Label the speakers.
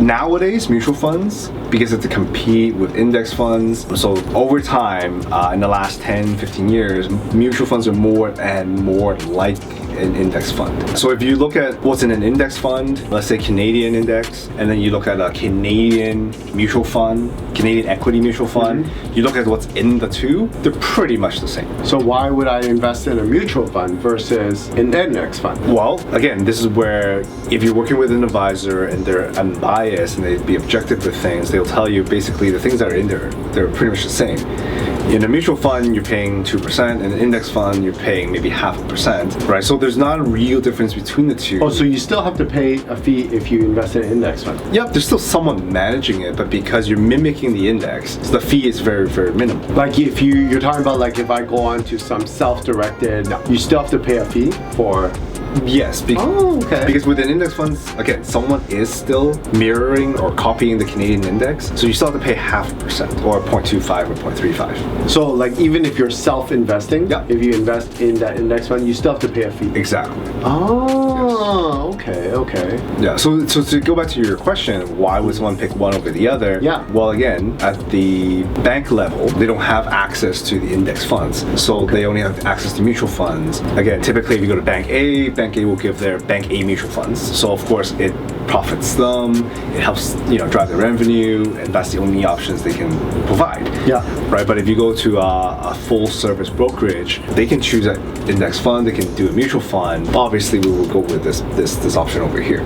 Speaker 1: Nowadays, mutual funds, because it's to compete with index funds, so over time, in the last 10, 15 years, mutual funds are more and more like an index fund. So if you look at what's in an index fund, let's say Canadian index, and then you look at a Canadian mutual fund, Canadian equity mutual fund, you look at what's in the two, they're pretty much the same.
Speaker 2: So why would I invest in a mutual fund versus an index fund?
Speaker 1: Well, again, this is where if you're working with an advisor and they're unbiased and they be objective with things, they'll tell you basically the things that are in there, they're pretty much the same. In a mutual fund, you're paying 2%, in an index fund, you're paying maybe 0.5%, right? So there's not a real difference between the two.
Speaker 2: Oh, so you still have to pay a fee if you invest in an index fund?
Speaker 1: Yep, there's still someone managing it, but because you're mimicking the index, so the fee is very, very minimal.
Speaker 2: Like if you're talking about like if I go on to some self-directed, you still have to pay a fee for?
Speaker 1: Yes, because within index funds, again, someone is still mirroring or copying the Canadian index, so you still have to pay 0.5% or 0.25 or 0.35.
Speaker 2: So like even if you're self-investing, if you invest in that index fund, you still have to pay a fee?
Speaker 1: Exactly.
Speaker 2: Oh, yes. Okay.
Speaker 1: Yeah, so to go back to your question, why would someone pick one over the other?
Speaker 2: Yeah.
Speaker 1: Well, again, at the bank level, they don't have access to the index funds, so they only have access to mutual funds. Again, typically if you go to Bank A will give their Bank A mutual funds. So of course it profits them, it helps drive their revenue, and that's the only options they can provide.
Speaker 2: Yeah.
Speaker 1: Right, but if you go to a full service brokerage, they can choose an index fund, they can do a mutual fund. Obviously we will go with this option over here.